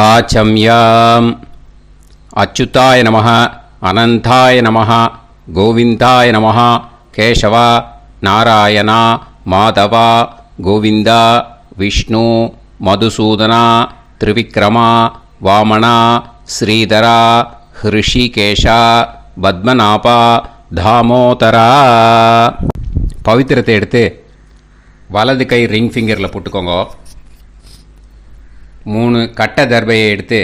ஆச்சம்யாம். அச்சுதாய நமः, அனந்தாய நமः, கோவிந்தாய நமः, கேசவா, நாராயணா, மாதவா, கோவிந்தா, விஷ்ணு, மதுசூதனா, திரிவிக்ரமா, வாமனா, ஸ்ரீதரா, ஹிருஷிகேஷா, பத்மநாபா, தாமோதரா. பவித்திரத்தை எடுத்து வலது கை ரிங் ஃபிங்கரில் போட்டுக்கோங்க. 3 கட்டை தர்பையை எடுத்து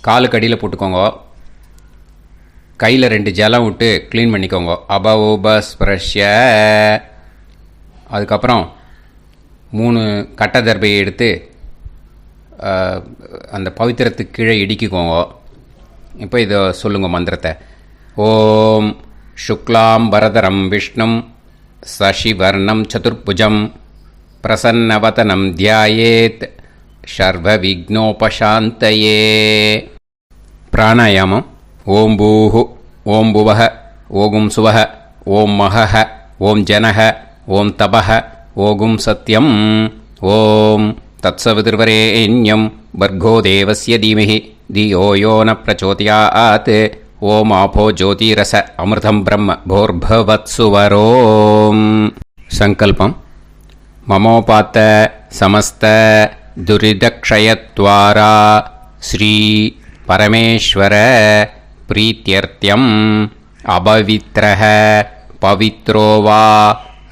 காலுக்கடியில் போட்டுக்கோங்க. கையில் 2 ஜலம் விட்டு க்ளீன் பண்ணிக்கோங்க. அபவோபஸ்பிரஷ்ய. அதுக்கப்புறம் 3 கட்டை தர்பையை எடுத்து அந்த பவித்திரத்துக்கு கீழே இடிக்கிக்கோங்க. இப்போ இதை சொல்லுங்க மந்திரத்தை. ஓம் சுக்லாம் வரதரம் விஷ்ணும் சசிவர்ணம் சதுர்புஜம் பிரசன்னவதனம் தியாயேத் சர்வ விக்னோபசாந்தயே. பிராணாயாமம். ஓம் பூஹு, ஓம் புவஹ, ஓகும் சுவஹ, ஓம் மஹஹ, ஓம் ஜனஹ, ஓம் தபஹ, ஓகும் சத்யம். ஓம் தத்சவிதுர்வரேண்யம் பர்கோ தேவஸ்ய தீமஹி தியோ யோ ந பிரச்சோதயாத். ஓம் ஆபோ ஜோதிரச அமிர்தம் பிரம்ம போர்பவத்சுவரோம். சங்கல்பம். மமோபாத்த சமஸ்த துரிதக்ஷயத்வாரா ஸ்ரீ பரமேஸ்வர பிரீத்யர்த்தியம் அபவித்ரஹ பவித்ரோ வா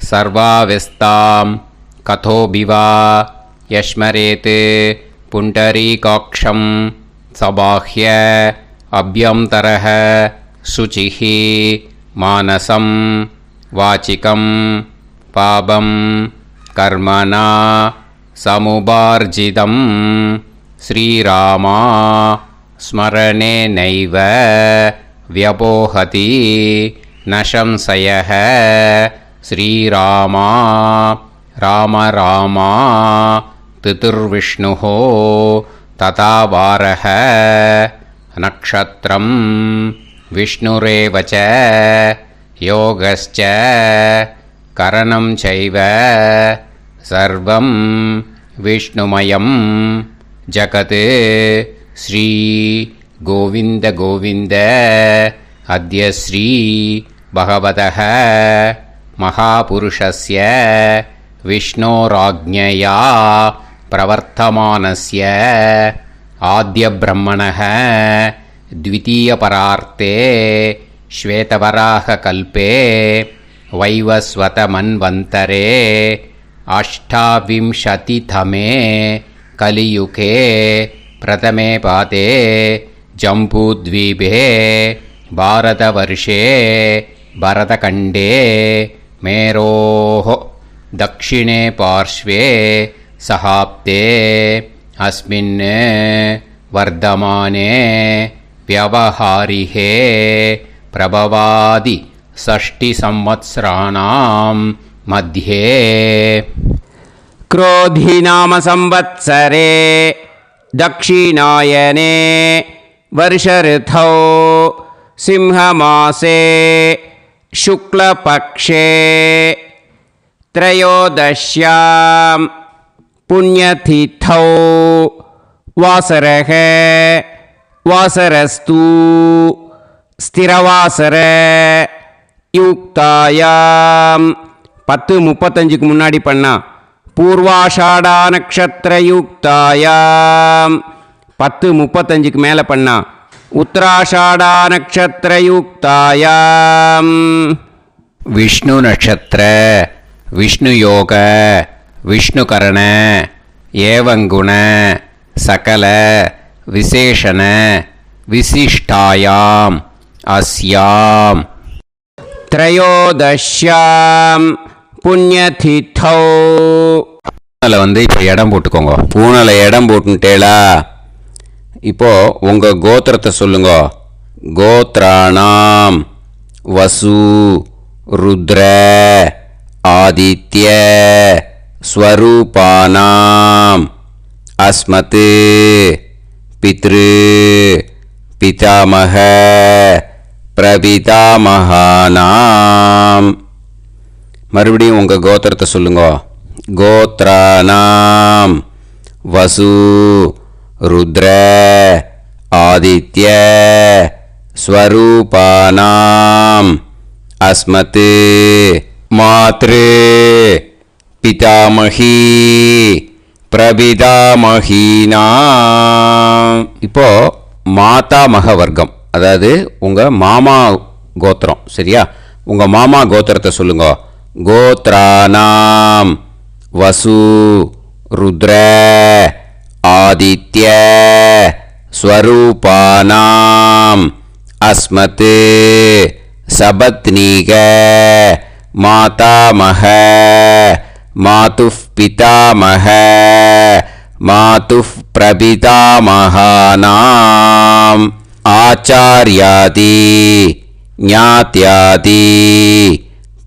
சர்வாவஸ்தாம் கதோபிவா யஸ்மரேத் புண்டரீகாக்ஷம் சபாஹ்ய அப்யந்தரஹ சுசிஹ மானசம் வாசிகம் பாபம் கர்மணா சமுபார்ஜிதம் ஸ்ரீராமா ஸ்மரணேனைவ வ்யபோஹதி நசம்சயஹ. ஸ்ரீராமா ராம ராமா திதிர்விஷ்ணுஹோ ததா வாரஹ. நக்ஷத்ரம் விஷ்ணுரேவச யோகஸ்ச கரணம் சைவ சர்வம் விஷ்ணுமயம் ஜகத். ஸ்ரீ கோவிந்த கோவிந்த அத்ய ஸ்ரீ பகவதः மகாபுருஷஸ்ய விஷ்ணோராஜ்ஞயா பிரவர்த்தமானஸ்ய ஆத்ய பிரம்மணः த்விதீயபரார்த்தே ஸ்வேதவராக கல்பே வைவஸ்வத மன்வந்தரே அஷ்டாவிம்சதிதமே கலியுகே பிரதமே பாதே ஜம்பூத்வீபே பாரதவர்ஷே பரதகண்டே மேரோः தக்ஷிணே பார்ஷ்வே சஹாப்தே அஸ்மின் வர்தமானே व्यवहारिहे प्रभवादि षष्टि संवत्सराणां मध्ये क्रोधी नाम संवत्सरे दक्षिणायने वर्ष ऋतौ सिंहमासे शुक्लपक्षे त्रयोदश्यां पुण्यतिथौ वासरः वासरस्तु ஸ்திரவாசர யுக்தாயாம். 10:35க்கு முன்னாடி பண்ணா பூர்வாஷாடா நக்ஷத்திர யுக்தாயாம். 10:35க்கு மேலே பண்ணா உத்தராஷாடா நக்ஷத்திர யுக்தாயாம். விஷ்ணு நட்சத்திர விஷ்ணு யோக விஷ்ணுகரண ஏவங்குண சகல விசேஷண விசிஷ்டாயாம் அஸ்யாம் த்ரயோதஷ்யாம் புண்ணியதிதௌ. பூனலை இப்போ இடம் போட்டுக்கோங்க. பூனலை இடம் போட்டுட்டேளா? இப்போது உங்கள் கோத்திரத்தை சொல்லுங்க. கோத்ராணாம் வசு ருத்ர ஆதித்ய ஸ்வரூபானாம் அஸ்மத் பித்ரு பிதாமக பிரபிதாமகானாம். மறுபடியும் உங்கள் கோத்திரத்தை சொல்லுங்க. கோத்ரானாம் வசு ருத்ர ஆதித்ய ஸ்வரூபானாம் அஸ்மத் மாத்ரு பிதாமகி பிரபிதாமகீனாம். இப்போ மாதாமக வர்க்கம், அதாவது உங்கள் மாமா கோத்திரம். சரியா? உங்கள் மாமா கோத்திரத்தை சொல்லுங்க. கோத்ரானாம் வசு ருத்ர ஆதித்ய ஸ்வரூபானாம் அஸ்மத் சபத்னீக மாதாமக மாதுஃப் பிதாமக மாதுஃப் பிரபிதாமகானாம் ஆச்சார்யாதி ஞாத்யாதி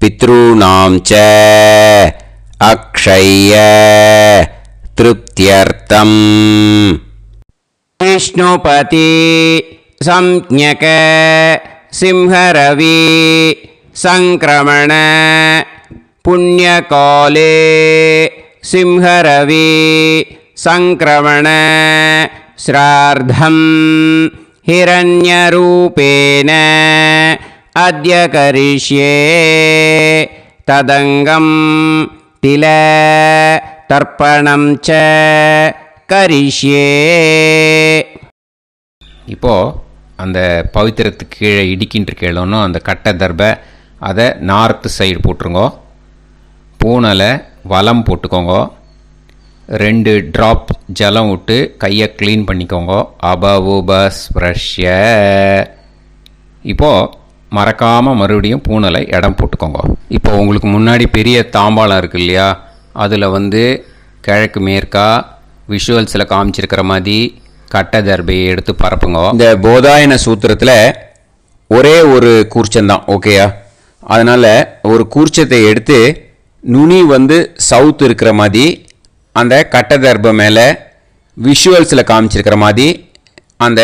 பித்ருணாம் ச அக்ஷய திருப்தியர்த்தம். விஷ்ணுபதி சம்ஞக சிம்ஹரவி சங்கிரமண புண்ணியகாலே சிம்ஹரவி சங்கிரமண ஸ்ரார்த்தம் ஹிரண்யரூபேன அத்ய கரிஷ்யே ததங்கம் தில தர்ப்பணம் ச கரிஷ்யே. இப்போது அந்த பவித்திரத்துக்கு கீழே இடிக்கின்ற கீழே அந்த கட்டை தர்பை அதை நார்த்து சைடு போட்டுருங்கோ. பூனலை வலம் போட்டுக்கோங்க. 2 ட்ராப் ஜலம் விட்டு கையை க்ளீன் பண்ணிக்கோங்க. அபவுபஸ்ப்ரஷ்ய. இப்போது மறக்காமல் மறுபடியும் பூனலை இடம் போட்டுக்கோங்க. இப்போ உங்களுக்கு முன்னாடி பெரிய தாம்பாளம் இருக்கு இல்லையா, அதில் கிழக்கு மேற்கா விஷுவல்ஸில் காமிச்சிருக்கிற மாதிரி கட்டை தர்பையை எடுத்து பரப்புங்க. இந்த போதாயன சூத்திரத்தில் ஒரே ஒரு கூர்ச்சந்தான், ஓகேயா? அதனால் ஒரு கூர்ச்சத்தை எடுத்து நுனி சவுத் இருக்கிற மாதிரி அந்த கட்டை தர்பை மேலே விஷுவல்ஸில் காமிச்சிருக்கிற மாதிரி அந்த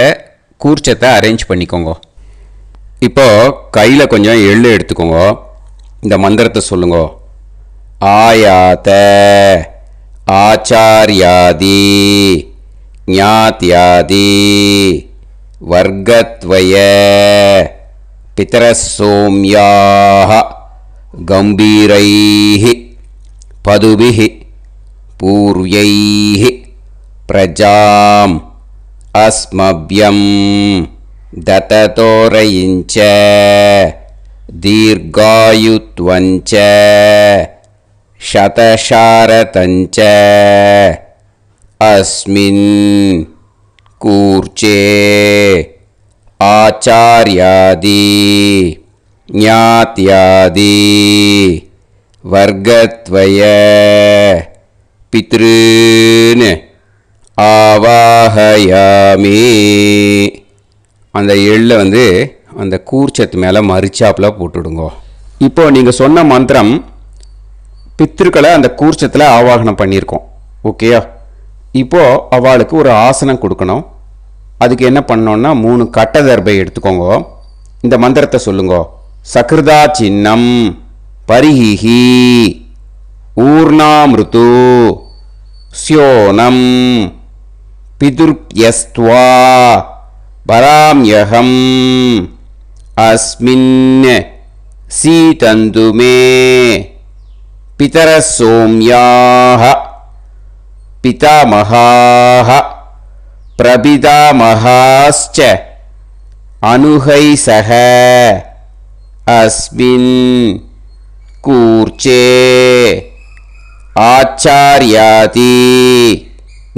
கூர்ச்சத்தை அரேஞ்ச் பண்ணிக்கோங்க. இப்போது கையில் கொஞ்சம் எள்ளு எடுத்துக்கோங்க. இந்த மந்திரத்தை சொல்லுங்க. ஆயாத ஆச்சார்யாதி ஞாத்யாதி வர்கத்வய பிதரசோம்யாஹ கம்பீரைஹி பதுபிஹி பூர்வைஹி பிரஜாம் அஸ்மப்யம் தததோரயிஞ்ச தீர்காயுத்வஞ்ச சதசாரதஞ்ச அஸ்மின் கூர்ச்சே ஆச்சார்யாதி ஞாத்யாதி வர்கத்வய பித்ருன் ஆவாஹயாமி. அந்த எள்ளை அந்த கூர்ச்சத்து மேலே மரிச்சாப்பில் போட்டுடுங்க. இப்போது நீங்கள் சொன்ன மந்திரம் பித்ருக்களை அந்த கூர்ச்சத்தில் ஆவாகனம் பண்ணியிருக்கோம், ஓகேயா? இப்போது அவளுக்கு ஒரு ஆசனம் கொடுக்கணும். அதுக்கு என்ன பண்ணோன்னா 3 கட்டை தர்பை எடுத்துக்கோங்க. இந்த மந்திரத்தை சொல்லுங்க. சக்ருதா சின்னம் பரிஹி ஊர்ணாமிருத்து ஸ்யோனம் பிதுர்யஸ்த்வா பராம்யகம் அஸ்மின் சீதந்து மே பிதரசோம்யாஹ பிதாமகாஹ பிரபிதாமகாஸ்ச அனுஹைசஹ அஸ்மின் கூர்ச்சே ஆச்சார்யாதி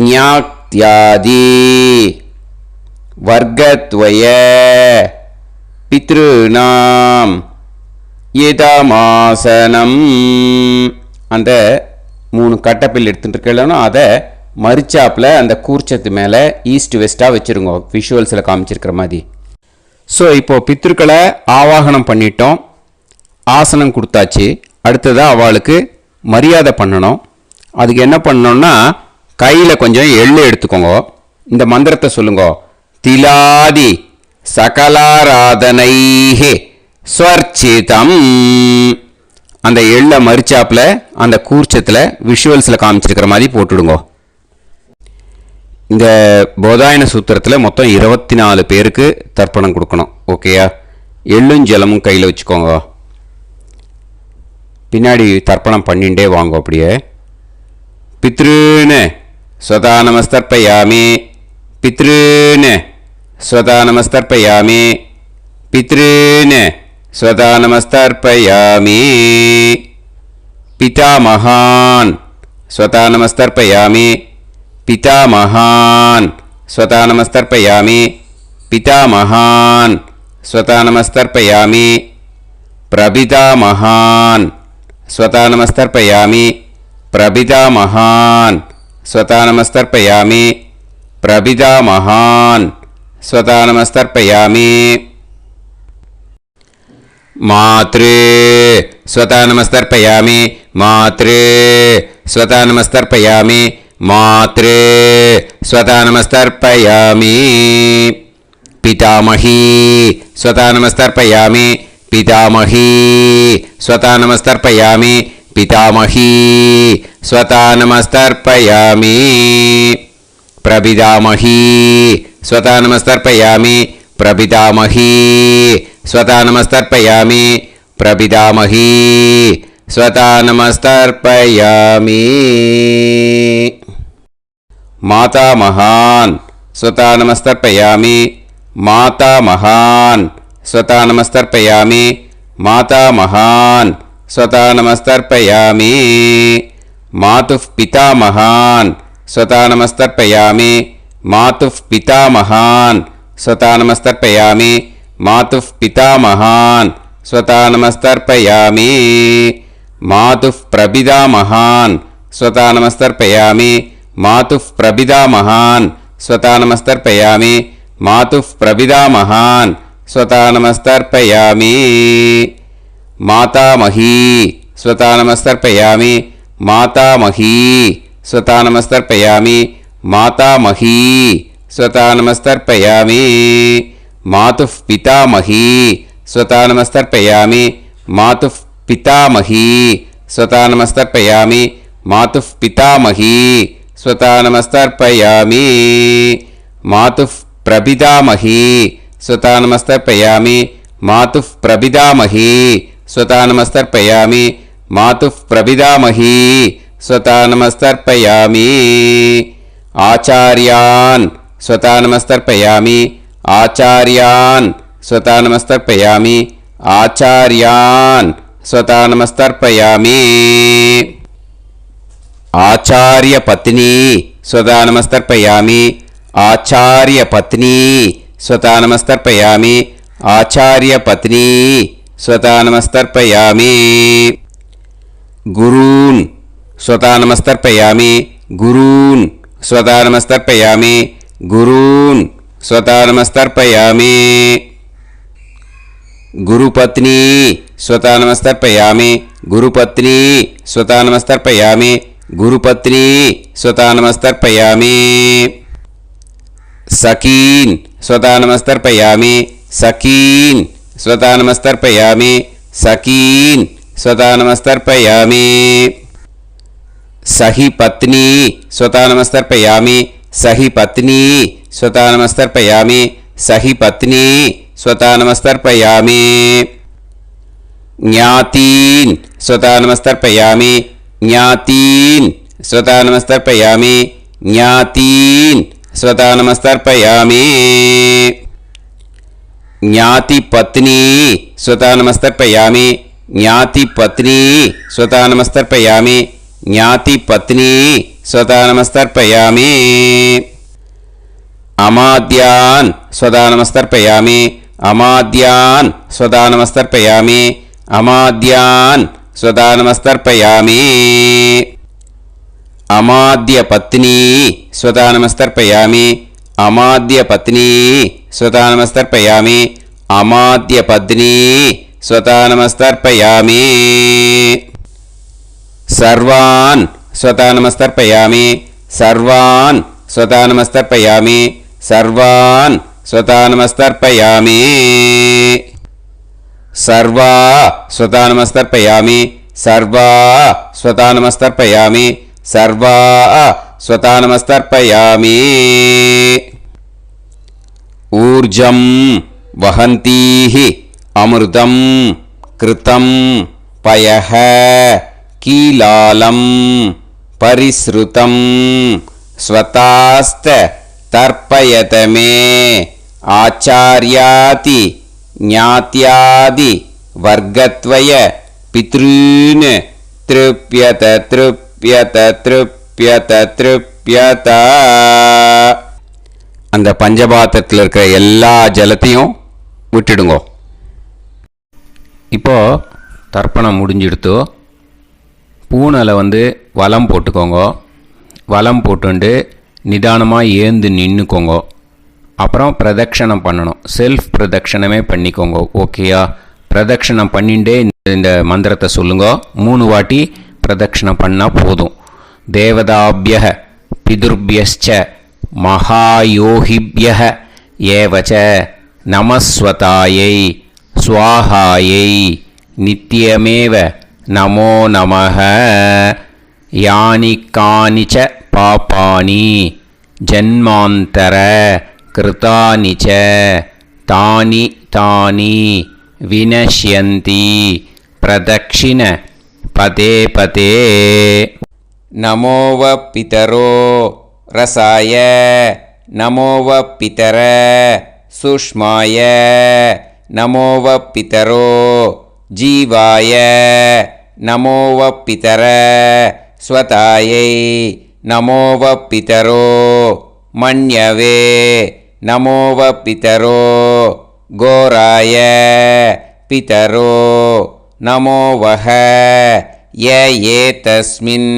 ஞாத்யாதி வர்கத்வய பித்ருநாம் இதமாசனம். அந்த 3 கட்டப்பில் எடுத்துகிட்டு இருக்கலன்னா அதை மரிச்சாப்பில் அந்த கூர்ச்சத்து மேலே ஈஸ்ட் வெஸ்ட்டாக வச்சுருங்க, விஷுவல்ஸில் காமிச்சிருக்கிற மாதிரி. ஸோ இப்போது பித்ருக்களை ஆவாகனம் பண்ணிட்டோம், ஆசனம் கொடுத்தாச்சு. அடுத்ததாக அவளுக்கு மரியாதை பண்ணணும். அதுக்கு என்ன பண்ணணும்னா கையில் கொஞ்சம் எள்ளு எடுத்துக்கோங்க. இந்த மந்திரத்தை சொல்லுங்க. திலாதி சகலாராதனைஹே ஸ்வர்ச்சிதம். அந்த எள்ளை மரிச்சாப்பில் அந்த கூர்ச்சத்தில் விஷுவல்ஸில் காமிச்சிருக்கிற மாதிரி போட்டுடுங்க. இந்த போதாயன சூத்திரத்தில் மொத்தம் 24 பேருக்கு தர்ப்பணம் கொடுக்கணும். ஓகேயா? எள்ளும் ஜலமும் கையில் வச்சுக்கோங்க. பின்னாடி தர்ப்பணம் பண்ணிண்டே வாங்க. அப்படியே பித்ருன்னு ஸ்வதா நமஸ்தர்ப்பயாமி, பித்ருன்னு ஸ்வதா நமஸ்தர்ப்பயாமி, பித்ருன்னு ஸ்வதா நமஸ்தர்ப்பயாமி, பிதாமகான் ஸ்வதா நமஸ்தர்ப்பயாமி, பிதாமகான் ஸ்வதா நமஸ்தர்ப்பயாமி, பிதாமகான் ஸ்வதா நமஸ்தர்ப்பயாமி, பிரபிதாமகான் ஸ்வதா நமஸ்தர்ப்பயாமி, பிரபிதாமகான் ஸ்வதா நமஸ்தர்ப்பயாமி, பிரபிதாமகான் ஸ்வதா நமஸ்தர்ப்பயாமி, மாத்ரு ஸ்வதா நமஸ்தர்ப்பயாமி, மாத்ரு ஸ்வதா நமஸ்தர்ப்பயாமி, மாத்ரு ஸ்வதா நமஸ்தர்ப்பயாமி, பிதாமஹி ஸ்வதா நமஸ்தர்ப்பயாமி, பிதாமஹி ஸ்வதா நமஸ்தர்ப்பயாமி, பிதாமஹி ஸ்வதா நமஸ்தர்ப்பயாமி, பிரபிதாமஹி ஸ்வதா நமஸ்தர்ப்பயாமி, பிரபிதாமஹி ஸ்வதா நமஸ்தர்ப்பயாமி, பிரபிதாமஹி ஸ்வதா நமஸ்தர்ப்பயாமி, மாதாமகான் ஸ்வதா நமஸ்தர்ப்பயாமி, மாதாமகான் ஸ்வதா நமஸ்தர்ப்பயாமி, மாதாமகான் ஸ்வதா நமஸ்தர்ப்பயாமி, மாதுः பிதாமகான் ஸ்வதா நமஸ்தர்ப்பயாமி, மாதுः பிதாமகான் ஸ்வதா நமஸ்தர்ப்பயாமி, மாதுः பிதாமகான் ஸ்வதா நமஸ்தர்ப்பயாமி, மாதுः பிரபிதாமகான் ஸ்வதா நமஸ்தர்ப்பயாமி, மாதுः பிரபிதாமகான் ஸ்வதா நமஸ்தர்ப்பயாமி, மாதுः பிரபிதாமகான் ஸ்வதா நமஸ்தர்ப்பயாமி, மாதாமஹி ஸ்வதா நமஸ்தர்ப்பயாமி, மாதாமஹி ஸ்வதா நமஸ்தர்ப்பயாமி, மாதாமஹி ஸ்வதா நமஸ்தர்ப்பயாமி, மாதுः பிதாமஹி ஸ்வதா நமஸ்தர்ப்பயாமி, மாதுः பிதாமஹி ஸ்வதா நமஸ்தர்ப்பயாமி, மாதுः பிதாமஹி ஸ்வதா நமஸ்தர்ப்பயாமி, மாதுः பிரபிதாமஹி ஸ்வதா நமஸ்தர்ப்பயாமி, மாதுः பிரபிதாமஹி ஸ்வதா நமஸ்தர்ப்பயாமி, மாதுः பிரபிதாமஹி ஸ்வதா நமஸ்தர்ப்பயாமி, ஆச்சார்யான் ஸ்வதா நமஸ்தர்ப்பயாமி, ஆச்சார்யான் ஸ்வதா நமஸ்தர்ப்பயாமி, ஆச்சார்யான் ஸ்வதா நமஸ்தர்ப்பயாமி, ஆச்சார்ய பத்னி ஸ்வதா நமஸ்தர்ப்பயாமி, ஆச்சார்ய பத்னி ஸ்வதா நமஸ்தர்ப்பயாமி, ஆச்சார்ய பத்னி ஸ்வதா நமஸ்தர்ப்பயாமி, குரூன் ஸ்வதா நமஸ்தர்ப்பயாமி, குரூன் ஸ்வதா நமஸ்தர்ப்பயாமி, குரூன் ஸ்வதா நமஸ்தர்ப்பயாமி, குருபத்னி ஸ்வதா நமஸ்தர்ப்பயாமி, குருபத்னி ஸ்வதா நமஸ்தர்ப்பயாமி, குருபத்னி ஸ்வதா நமஸ்தர்ப்பயாமி, சகீன் ஸ்வதா நமஸ்தர்ப்பயாமி, சகீன் ஸ்வதா நமஸ்தர்ப்பயாமி, சகீன் ஸ்வதா நமஸ்தர்ப்பயாமி, சஹி பத்னி ஸ்வதா நமஸ்தர்ப்பயாமி, சஹி பத்னி ஸ்வதா நமஸ்தர்ப்பயாமி, சஹி பத்னி ஸ்வதா நமஸ்தர்ப்பயாமி, ஞாதீன் ஸ்வதா நமஸ்தர்ப்பயாமி, ஞாதீன் ஸ்வதா நமஸ்தர்ப்பயாமி, ஞாதீன் ஸ்வதா நமஸ்தர்ப்பயாமி, ஞாதி பத்னி ஸ்வதா நமஸ்தர்ப்பயாமி, ஞாதி பத்னி ஸ்வதா நமஸ்தர்ப்பயாமி, ஞாதி பத்னி ஸ்வதா நமஸ்தர்ப்பயாமி, அமாத்யான் ஸ்வதா நமஸ்தர்ப்பயாமி, அமாத்யான் ஸ்வதா நமஸ்தர்ப்பயாமி, அமாத்யான் ஸ்வதா நமஸ்தர்ப்பயாமி, அமாத்ய பத்னி ஸ்வதா நமஸ்தர்ப்பயாமி, அமாத்ய பத்னி ஸ்வதா நமஸ்தர்ப்பயாமி, அமாத்ய பத்னி ஸ்வதா நமஸ்தர்ப்பயாமி, சர்வான் ஸ்வதா நமஸ்தர்ப்பயாமி, சர்வான் ஸ்வதா நமஸ்தர்ப்பயாமி, சர்வான் ஸ்வதா நமஸ்தர்ப்பயாமி, சர்வா ஸ்வதா நமஸ்தர்ப்பயாமி, சர்வா ஸ்வதா நமஸ்தர்ப்பயாமி, சர்வா स्वतानमस्तर्पयामि ऊर्जं वहन्तीः अमृतं कृतं पयः कीलालं परिसृतं स्वतास्त तर्पयत मे आचार्याति ज्ञात्यादि वर्गत्वय पितॄन् तृप्यत तृप्यत तृप्यत तृप्यत. அந்த பஞ்சபாத்திரத்தில் இருக்கிற எல்லா ஜலத்தையும் விட்டுடுங்கோ. இப்போது தர்ப்பணம் முடிஞ்சிடுத்தோ பூனலை வலம் போட்டுக்கோங்க. வலம் போட்டுண்டு நிதானமாக ஏந்து நின்றுக்கோங்க. அப்புறம் பிரதட்சணம் பண்ணணும். செல்ஃப் பிரதட்சணமே பண்ணிக்கோங்க. ஓகேயா? பிரதட்சணம் பண்ணிண்டே இந்த மந்திரத்தை சொல்லுங்க. 3 வாட்டி பிரதட்சணம் பண்ணால் போதும். தேவதாபியः பிதுர்பியஸ்ச மகாயோகிபியः ஏவச்ச நமஸ்வதாயை ஸ்வாஹாயை நித்யமேவ நமோ நமः. யானி கானிச்ச பாபானி ஜன்மாந்தர கிருதானி ச தானி தானி வினஷ்யந்தி பிரதக்ஷிண பதே பதே. நமோவ பிதரோ ரசாய நமோவ பிதர சுஷ்மாய நமோவ பிதரோ ஜீவாய நமோவ பிதர ஸ்வதாயை நமோவ பிதரோ மன்யவே நமோவ பிதரோ கோராய பிதரோ நமோவஹ ய ஏதஸ்மின்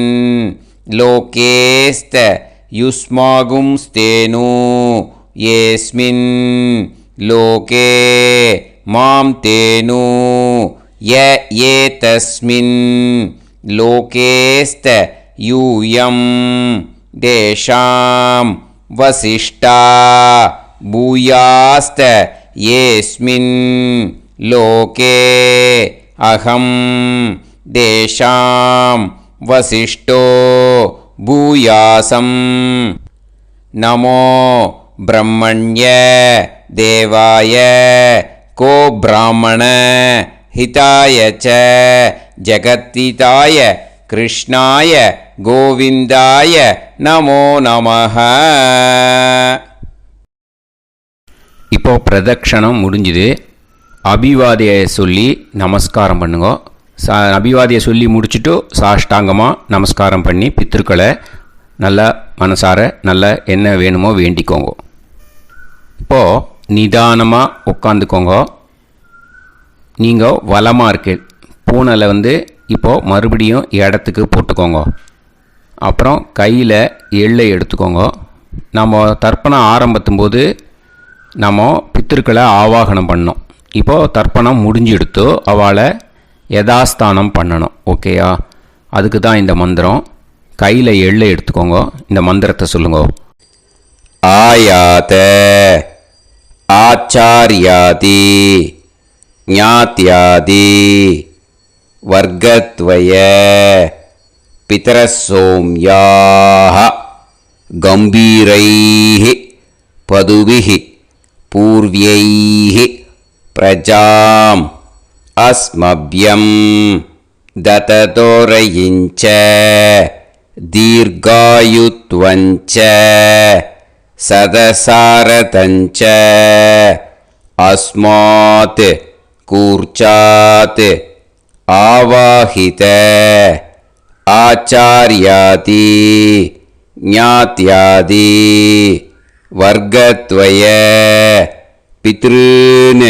லோகேஸ்த யுஸ்மாகும்ஸ்தேனு ஏஸ்மின் லோகே மாம் தேனு ய ஏதஸ்மின் லோகேஸ்த யூயம் தேஷாம் வசிஷ்டா பூயாஸ்த ஏஸ்மின் லோகே அகம் தேஷாம் வசிஷ்டோ பூயாசம். நமோ பிரம்மண்ய தேவாய கோ பிராமண ஹிதாய ச ஜகத்திதாய கிருஷ்ணாய கோவிந்தாய நமோ நமஹ. இப்போ பிரதட்சணம் முடிஞ்சுது. அபிவாதியை சொல்லி நமஸ்காரம் பண்ணுங்க. அபிவாதியை சொல்லி முடிச்சுட்டு சாஷ்டாங்கமாக நமஸ்காரம் பண்ணி பித்திருக்களை நல்லா மனசார நல்லா என்ன வேணுமோ வேண்டிக்கோங்க. இப்போது நிதானமாக உட்காந்துக்கோங்க. நீங்கள் வலமாக இருக்கு பூனலை இப்போது மறுபடியும் இடத்துக்கு போட்டுக்கோங்க. அப்புறம் கையில் எள்ளை எடுத்துக்கோங்க. நம்ம தர்ப்பணம் ஆரம்பித்தும் போது நம்ம பித்திருக்களை ஆவாகனம் பண்ணோம். இப்போது தர்ப்பணம் முடிஞ்செடுத்தோ அவளை யதாஸ்தானம் பண்ணணும். ஓகேயா? அதுக்கு தான் இந்த மந்திரம். கையில் எள்ளை எடுத்துக்கோங்க. இந்த மந்திரத்தை சொல்லுங்க. ஆயாத ஆச்சாரியாதி ஞாத்யாதி வர்க்கத்வய பிதரசோம்யாஹ கம்பீரைஹ பதுபிஹ பூர்வ்யைஹ பிரஜாம் அஸ்மப்யம் தததோரயிஞ்ச தீர்காயுத்வஞ்ச சதசாரதஞ்ச அஸ்மாத் கூர்ச்சாத் ஆவாஹித ஆச்சார்யாதி ஞாத்யாதி வர்க்கத்வய பித்ருன்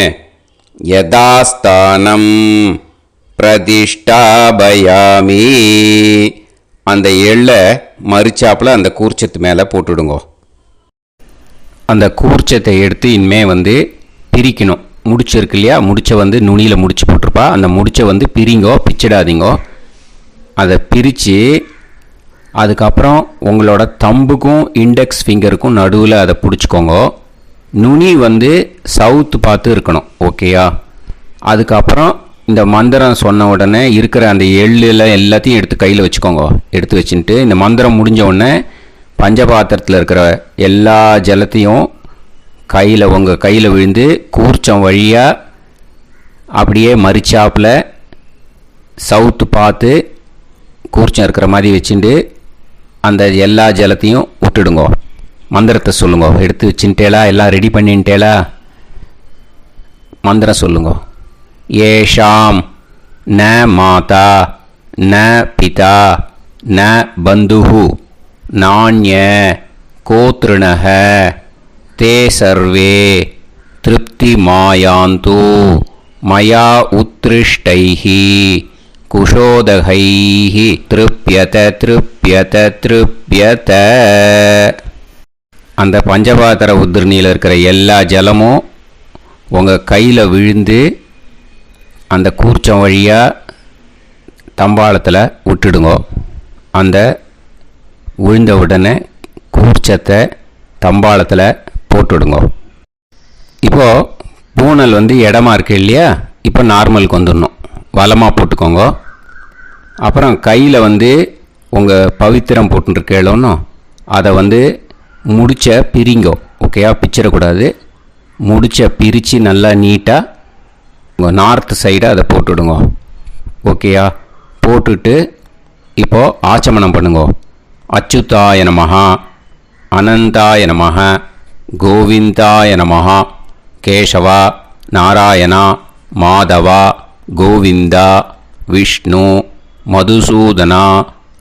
யதாஸ்தானம் பிரதிஷ்டாபயாமி. அந்த எள்ளை மறிச்சாப்பில் அந்த கூர்ச்சத்து மேலே போட்டுடுங்கோ. அந்த கூர்ச்சத்தை எடுத்து இனிமே பிரிக்கணும். முடிச்சு இருக்கு இல்லையா? முடிச்சை நுனியில் முடிச்சு போட்டிருப்பா. அந்த முடிச்சை பிரிங்கோ, பிச்சிடாதீங்கோ. அதை பிரித்து அதுக்கப்புறம் உங்களோட தம்புக்கும் இண்டெக்ஸ் ஃபிங்கருக்கும் நடுவில் அதை பிடிச்சிக்கோங்க. நுனி சவுத்து பார்த்து இருக்கணும். ஓகேயா? அதுக்கப்புறம் இந்த மந்திரம் சொன்ன உடனே இருக்கிற அந்த எள்ளில் எல்லாத்தையும் எடுத்து கையில் வச்சுக்கோங்க. எடுத்து வச்சுட்டு இந்த மந்திரம் முடிஞ்ச உடனே பஞ்சபாத்திரத்தில் இருக்கிற எல்லா ஜலத்தையும் உங்கள் கையில் விழுந்து கூர்ச்சம் வழியாக அப்படியே மறிச்சாப்பில் சவுத்து பார்த்து கூர்ச்சம் இருக்கிற மாதிரி வச்சுட்டு அந்த எல்லா ஜலத்தையும் விட்டுடுங்கோ. மந்திரத்தை சொல்லுங்க. எடுத்து வச்சுட்டேலா? எல்லாம் ரெடி பண்ணிட்டேலா? மந்திரம் சொல்லுங்க. ஏஷாம் ந மாதா ந பிதா ந பந்துஹு நாண்ய கோத்ருணஹ தே சர்வே திருப்தி மாயாந்து மயா உத்ருஷ்டைஹி குஷோதகைஹி திருப்யத திருப்யத திருப்யத. அந்த பஞ்சபாத்திர உதிரணியில் இருக்கிற எல்லா ஜலமும் உங்கள் கையில் விழுந்து அந்த கூர்ச்சம் வழியாக தம்பாளத்தில் விட்டுடுங்க. அந்த விழுந்த உடனே கூர்ச்சத்தை தம்பாளத்தில் போட்டுடுங்க. இப்போது பூனல் இடமா இருக்கு இல்லையா? இப்போ நார்மலுக்கு வந்துடணும். வலமாக போட்டுக்கோங்க. அப்புறம் கையில் உங்கள் பவித்திரம் போட்டுருக்கேளோன்னு அதை முடிச்ச பிரிங்கோ. ஓகேயா? பிச்சிடக்கூடாது. முடிச்ச பிரித்து நல்லா நீட்டாக உங்கள் நார்த் சைடை அதை போட்டுவிடுங்க. ஓகேயா? போட்டுட்டு இப்போது ஆச்சமனம் பண்ணுங்க. அச்சுதாய நமஹ, அனந்தாய நமஹ, கோவிந்தாய நமஹ, கேசவா, நாராயணா, மாதவா, கோவிந்தா, விஷ்ணு, மதுசூதனா,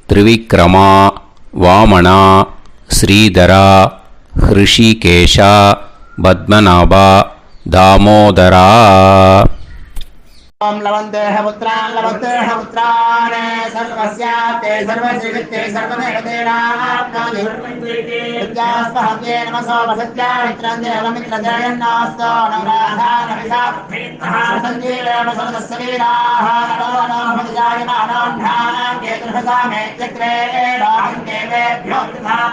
திரிவிக்ரமா, வாமனா, ஸ்ரீதரா, ஹிருஷிகேஷா, பத்மநாபா, தாமோதரா. ओम लवन्तेह पुत्रान् लवन्तेह पुत्रान् सर्वस्याप्ते सर्वश्रीवित्ते सर्वदेवतेनाप्नोति विद्यास्पहव्ये नमसो वसत्या मित्रन्देवमित्रजयन्नास्तो नवराधानविषाः सञ्जीवेम सर्वस्वीराः नमो नमोजायमानोऽन्धानां केतुर्हसामेत्यग्रे देवेभ्यो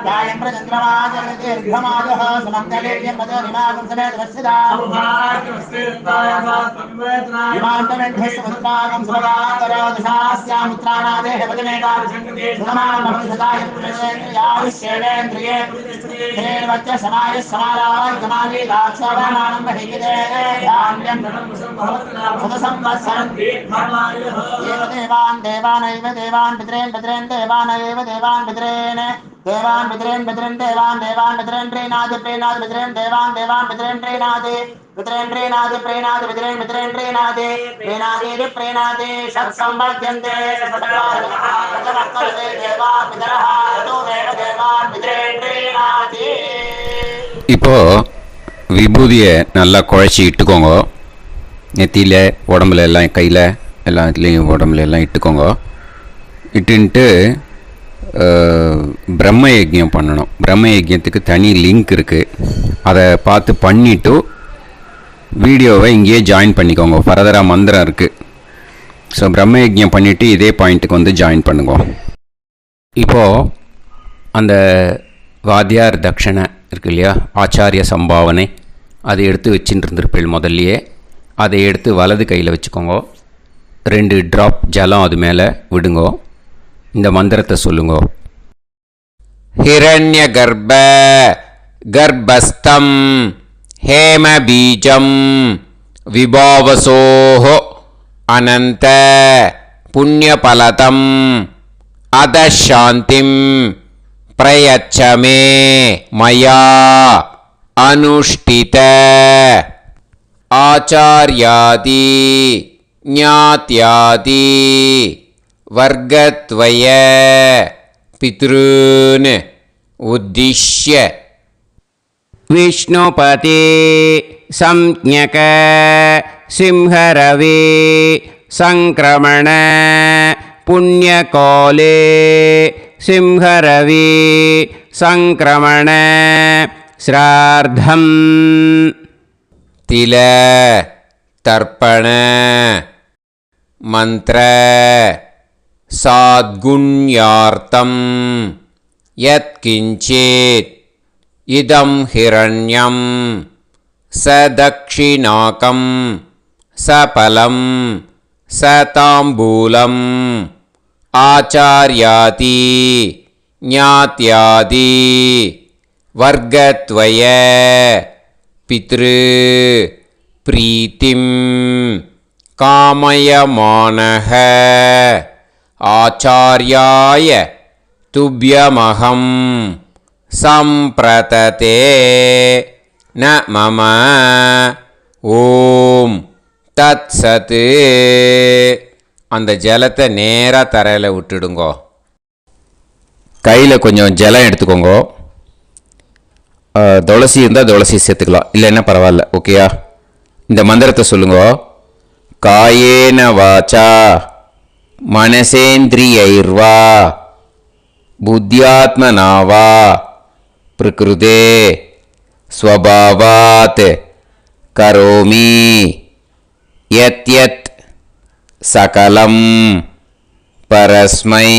गायं प्रचन्द्रमाजगतिर्घमाजः सुमङ्गलेयं पदोनिमागं समेतवस्सिदाः ृष्टागं सुभगान्तरोदशास्यामित्राणादेः पदमेताभिषङ्गेन्द्रिये समाय समाराय दाक्षाभामानं देवान् देवानैव देवान् पितॄन् पितॄन् देवानैव देवान् पितॄन् देवान् पितॄन् पितॄन् देवान् देवान् पितॄन् प्रीणाति प्रीणाति पितॄन् देवान् देवान् पितॄन् प्रीणाति पितॄन् प्रीणाति प्रीणाति पितॄन् पितॄन् प्रीणाति प्रीणाति प्रीणाति षट्सम्पद्यन्ते देवा पितरः देवान् पितॄन् प्रीणाति. இப்போ விபூதியை நல்லா குழச்சி இட்டுக்கோங்க. நெத்தியில், உடம்புல எல்லாம், கையில் எல்லாத்துலேயும் உடம்புல எல்லாம் இட்டுக்கோங்க. இட்டுன்ட்டு பிரம்ம யஜ்யம் பண்ணணும். பிரம்ம யஜ்யத்துக்கு தனி லிங்க் இருக்குது. அதை பார்த்து பண்ணிவிட்டு வீடியோவை இங்கேயே ஜாயின் பண்ணிக்கோங்க. ஃபர்தராக மந்திரம் இருக்குது. ஸோ பிரம்ம யஜ்யம் பண்ணிவிட்டு இதே பாயிண்ட்டுக்கு ஜாயின் பண்ணுங்க. இப்போது அந்த வாத்தியார் தட்சணை இருக்கு இல்லையா, ஆச்சாரிய சம்பாவனை, அதை எடுத்து வச்சுட்டு இருந்திருப்பேள் முதல்லையே. அதை எடுத்து வலது கையில் வச்சுக்கோங்க. 2 ட்ராப் ஜலம் அது மேலே விடுங்கோ. இந்த மந்திரத்தை சொல்லுங்க. ஹிரண்ய கர்ப்ப கர்ப்பஸ்தம் ஹேம பீஜம் விபாவசோஹோ அனந்த புண்ணியபலதம் அதசாந்திம் பிரயச்சமே மயா அனுஷ்டித ஆச்சார்யாதி ஞாத்யாதி வர்க்கத்வய பித்ருன் உத்திஷ்ய விஷ்ணுபதி சம்ஞக சிம்ஹரவே சங்கிரமண புண்ணியகாலே சிம்ஹரவே சங்கிரமண ஸ்ரார்த்தம் தில தர்ப்பண மந்திர சாத்குண்யார்த்தம் யத்கிஞ்சித் இதம் ஹிரண்யம் சதக்ஷிணாகம் சபலம் சதாம்பூலம் ஆச்சார்யாதி ஞாத்யாதி வர்க்கத்வய பித்ரு பிரீத்திம் காமயமானஹ ஆச்சார்யாய துப்யமகம் சம்பிரததே ந மம ஓம் தத் சத். அந்த ஜலத்தை நேராக தரையில் விட்டுடுங்கோ. கையில் கொஞ்சம் ஜலம் எடுத்துக்கோங்க. துளசி இருந்தால் துளசி சேர்த்துக்கலாம், இல்லைன்னா பரவாயில்ல. ஓகேயா? இந்த மந்திரத்தை சொல்லுங்க. காயேன வாச்சா மனசேந்திரியைர்வா புத்தியாத்மனாவா பிரகிருதே ஸ்வபாவாத் கரோமி யத் யத் சகலம் பரஸ்மை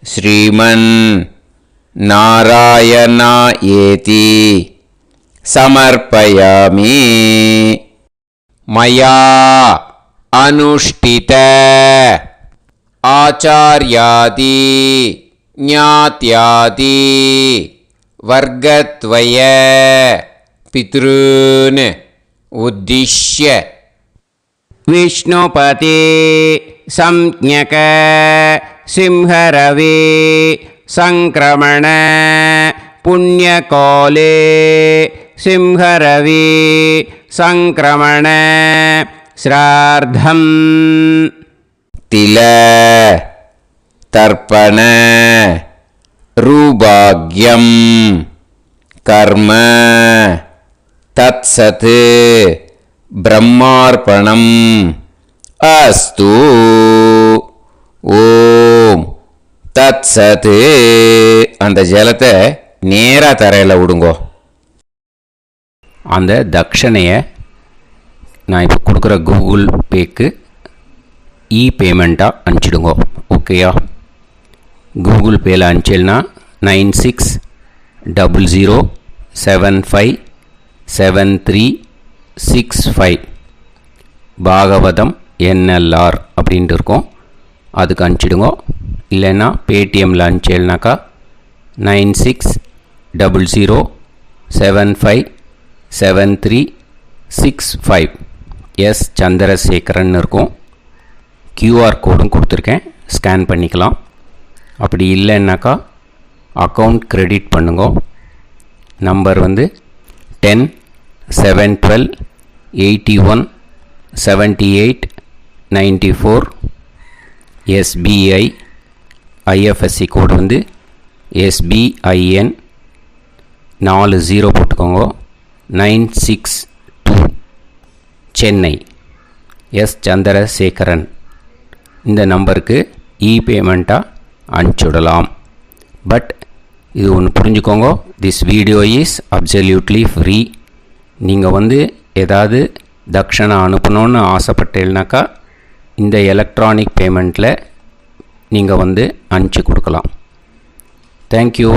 ஸ்ரீமன் நாராயணா ஏதி சமர்ப்பயாமி. மயா அனுஷ்டித ஆச்சார்யாதி ஞாத்யாதி வர்க்கத்வய பித்ருன் உத்திஷ்ய விஷ்ணுபதி சம்ஞக சிம்ஹரவி சங்கிரமண புண்ணியகாலே சிம்ஹரவி சங்கிரமண ஸ்ரார்த்தம் தில தர்ப்பண ரூபாக்யம் கர்ம தத்சத் பிரம்மார்ப்பணம் அஸ்து. ஓம் தத்சத். அந்த ஜலத்தை நேராக தரையில் விடுங்கோ. அந்த தட்சணையை நான் இப்போ கொடுக்குற கூகுள் பேக்கு பேமெண்ட்டாக அனுப்பிச்சிடுங்கோ. ஓகேயா? கூகுள் பேயில் அனுப்பிச்சில்னா 9600757365 பாகவதம் NLR அப்படின்ட்டு இருக்கோம். அதுக்கு அனுப்பிச்சிடுங்க. இல்லைன்னா பேடிஎம்மில் அனுப்பிச்சேல்னாக்கா 9600757365 எஸ் சந்திரசேகரன் இருக்கும். QR கோடும் கொடுத்துருக்கேன், ஸ்கேன் பண்ணிக்கலாம். அப்படி இல்லைன்னாக்கா அக்கௌண்ட் கிரெடிட் பண்ணுங்க. நம்பர் வந்து 10-7-12-81-78-94. SBI IFSC கோடு வந்து SBIN 40 போட்டுக்கோங்க. 962 சென்னை. எஸ் சந்திரசேகரன். இந்த நம்பருக்கு பேமெண்ட்டாக அனுப்பிச்சுடலாம். பட் இது ஒன்று புரிஞ்சுக்கோங்க, this video is absolutely free. நீங்கள் வந்து ஏதாவது தட்சணை அனுப்பணுன்னு ஆசைப்பட்டேன்னாக்கா இந்த எலக்ட்ரானிக் பேமெண்ட்டில் நீங்கள் வந்து அனுப்பிச்சி கொடுக்கலாம். தேங்க்யூ.